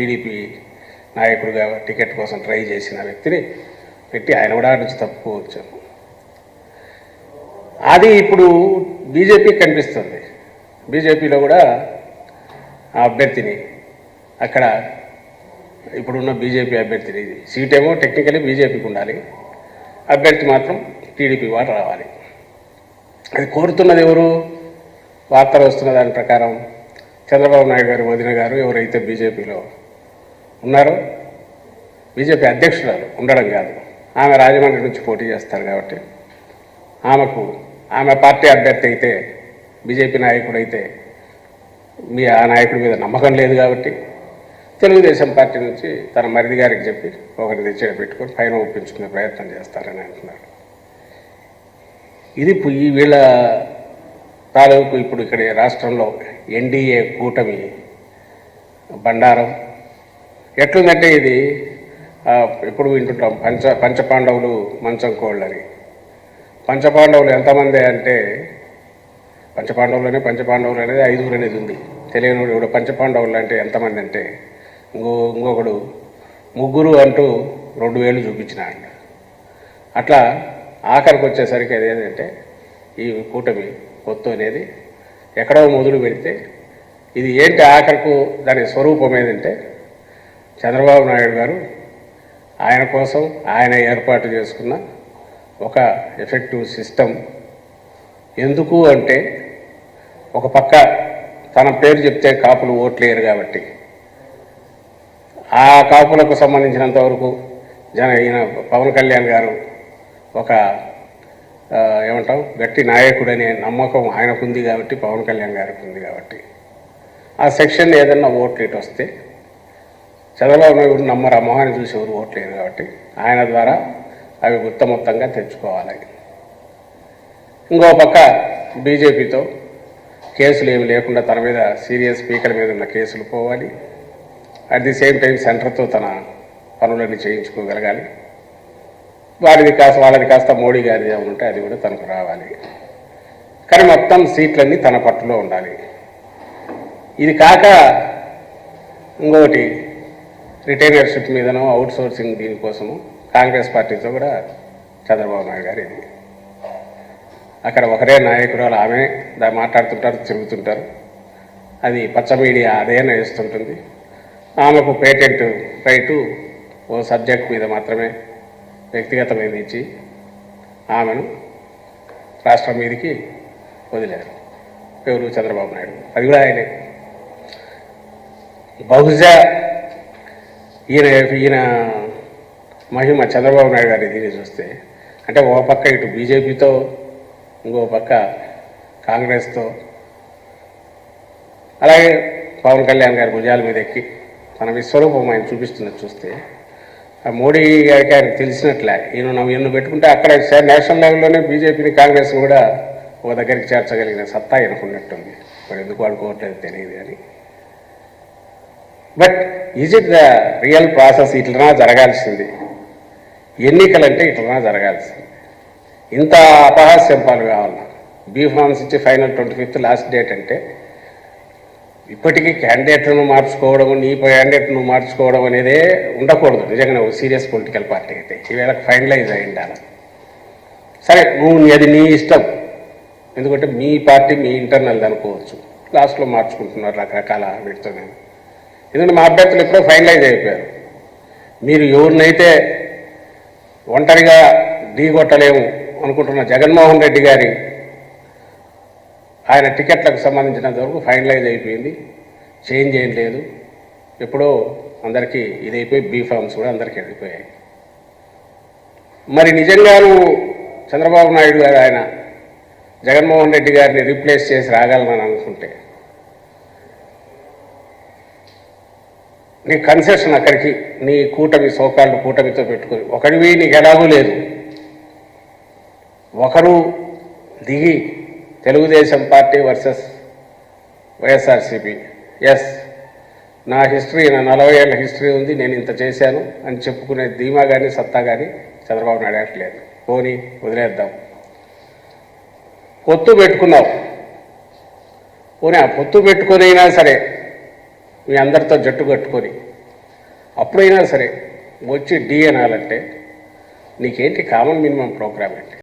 TDP నాయకుడిగా ticket కోసం try చేసిన వ్యక్తిని పెట్టి ఆయన కూడా నుంచి తప్పుకోవచ్చు. అది ఇప్పుడు బీజేపీకి కనిపిస్తుంది. బీజేపీలో కూడా ఆ అభ్యర్థిని అక్కడ ఇప్పుడున్న బీజేపీ అభ్యర్థిని సీటేమో టెక్నికలీ బీజేపీకి ఉండాలి, అభ్యర్థి మాత్రం టీడీపీ వారు రావాలి. అది కోరుతున్నది ఎవరు? వార్తలు వస్తున్న దాని ప్రకారం చంద్రబాబు నాయుడు గారు వదిన గారు ఎవరైతే బీజేపీలో ఉన్నారో, బీజేపీ అధ్యక్షురాలు ఉండడం కాదు, ఆమె రాజమండ్రి నుంచి పోటీ చేస్తారు కాబట్టి ఆమె పార్టీ అభ్యర్థి అయితే, బీజేపీ నాయకుడు అయితే ఆ నాయకుడి మీద నమ్మకం లేదు కాబట్టి తెలుగుదేశం పార్టీ నుంచి తన మరిది గారికి చెప్పి ఒకరిని తెచ్చి పెట్టుకొని పైన ఒప్పించుకునే ప్రయత్నం చేస్తారని అంటున్నారు. ఇది ఈ వీళ్ళ తాలూకు ఇప్పుడు ఇక్కడ రాష్ట్రంలో ఎన్డీఏ కూటమి బండారం ఎట్లుందంటే, ఇది ఎప్పుడు వింటుంటాం పంచపాండవులు మంచం కోళ్ళని. పంచపాండవులు ఎంతమంది అంటే, పంచపాండవులు అనేది 5 అనేది ఉంది. తెలియనివాడు ఇప్పుడు పంచపాండవులు అంటే ఎంతమంది అంటే, ఇంకొకడు 3 అంటూ 2 వేలు చూపించినాడు. అట్లా ఆఖరికి వచ్చేసరికి అదేంటంటే, ఈ కూటమి పొత్తు అనేది ఎక్కడో మొదలు పెడితే ఇది ఏంటి ఆఖరకు దాని స్వరూపం ఏదంటే, చంద్రబాబు నాయుడు గారు ఆయన కోసం ఆయన ఏర్పాటు చేసుకున్న ఒక ఎఫెక్టివ్ సిస్టమ్. ఎందుకు అంటే, ఒక పక్క తన పేరు చెప్తే కాపులు ఓట్లేరు కాబట్టి ఆ కాపులకు సంబంధించినంత వరకు ఈయన పవన్ కళ్యాణ్ గారు ఒక ఏమంటాం గట్టి నాయకుడు అనే నమ్మకం ఆయనకుంది కాబట్టి, పవన్ కళ్యాణ్ గారికి ఉంది కాబట్టి, ఆ సెక్షన్ ఏదన్నా ఓట్లు ఇటు వస్తే చంద్రబాబు నాయుడు నమ్మరు, ఆ మొహాన్ని చూసి ఎవరు ఓట్లేరు కాబట్టి ఆయన ద్వారా అవి మొత్తంగా తెచ్చుకోవాలి. ఇంకో పక్క బీజేపీతో కేసులు ఏమి లేకుండా తన మీద సీరియస్ స్పీకర్ మీద ఉన్న కేసులు పోవాలి. అట్ ది సేమ్ టైం సెంటర్తో తన పనులన్నీ చేయించుకోగలగాలి. వాళ్ళది కాస్త మోడీ గారిది ఉంటే అది కూడా తనకు రావాలి. కానీ మొత్తం సీట్లన్నీ తన పట్టులో ఉండాలి. ఇది కాక ఇంకొకటి రిటైనర్షిప్ మీదనో అవుట్ సోర్సింగ్ దీనికోసము కాంగ్రెస్ పార్టీతో కూడా చంద్రబాబు నాయుడు గారు ఇది అక్కడ ఒకరే నాయకురాలు, ఆమె మాట్లాడుతుంటారు, తిరుగుతుంటారు. అది పచ్చ మీడియా అదే వేస్తుంటుంది. ఆమెకు పేటెంట్ రైటు ఓ సబ్జెక్ట్ మీద మాత్రమే వ్యక్తిగతమైన ఇచ్చి ఆమెను రాష్ట్రం మీదకి వదిలేరు. ఎవరు? చంద్రబాబు నాయుడు. అది కూడా ఆయనే. బహుశా ఈయన మహిమ చంద్రబాబు నాయుడు గారి దీన్ని చూస్తే, అంటే ఒక పక్క ఇటు బీజేపీతో, ఇంకో పక్క కాంగ్రెస్తో, అలాగే పవన్ కళ్యాణ్ గారి భుజాల మీద ఎక్కి తన విశ్వరూపం ఆయన చూపిస్తున్నది చూస్తే, మోడీ గారికి ఆయనకు తెలిసినట్లే ఈయన పెట్టుకుంటే అక్కడ నేషనల్ లెవెల్లోనే బీజేపీని కాంగ్రెస్ని కూడా ఒక దగ్గరికి చేర్చగలిగిన సత్తా అనుకున్నట్టుంది. మరి ఎందుకు అనుకోవట్లేదు తెలియదు కానీ, but is it the real process? ఇట్లనా జరగాల్సింది. ఎన్నికలంటే ఇట్లనా జరగాల్సింది. ఇంత అపహాస్యం పాలు కావాలన్నా బీఫామ్స్ ఇచ్చి ఫైనల్ 25th లాస్ట్ డేట్ అంటే, ఇప్పటికీ క్యాండిడేట్లను మార్చుకోవడం, నీ క్యాండిడేట్ను మార్చుకోవడం అనేదే ఉండకూడదు నిజంగా సీరియస్ పొలిటికల్ పార్టీ అయితే. ఈవేళ ఫైనలైజ్ అయి ఉండాలి. సరే, అది నీ ఇష్టం, ఎందుకంటే మీ పార్టీ మీ ఇంటర్నల్ అనుకోవచ్చు, లాస్ట్లో మార్చుకుంటున్నారు రకరకాల వీటితోనే. ఎందుకంటే మా అభ్యర్థులు ఎప్పుడో ఫైనలైజ్ అయిపోయారు. మీరు ఎవరినైతే ఒంటరిగా ఢీకొట్టలేము అనుకుంటున్న జగన్మోహన్ రెడ్డి గారి ఆయన టికెట్లకు సంబంధించినంత వరకు ఫైనలైజ్ అయిపోయింది, చేంజ్ ఏం లేదు. ఎప్పుడో అందరికీ ఇదైపోయి బీఫామ్స్ కూడా అందరికీ వెళ్ళిపోయాయి. మరి నిజంగాను చంద్రబాబు నాయుడు గారు ఆయన జగన్మోహన్ రెడ్డి గారిని రీప్లేస్ చేసి రాగలనని అనుకుంటే, నీ కన్సెషన్ అక్కడికి నీ కూటమి కూటమితో పెట్టుకొని ఒకడివి నీకు ఎలాగూ లేదు. ఒకరు దిగి Telugu Desam party versus YSRCP, yes నా హిస్టరీ, నా 40 ఏళ్ళ హిస్టరీ ఉంది, నేను ఇంత చేశాను అని చెప్పుకునే ధీమా కానీ సత్తా కానీ చంద్రబాబు నాయుడు లేదు. పోనీ వదిలేద్దాం. పొత్తు పెట్టుకున్నావు, పోనీ ఆ పొత్తు పెట్టుకొని అయినా సరే మీ అందరితో జట్టు కట్టుకొని అప్పుడైనా సరే వచ్చి డి అనాలంటే నీకేంటి కామన్ మినిమం ప్రోగ్రామ్ అంటే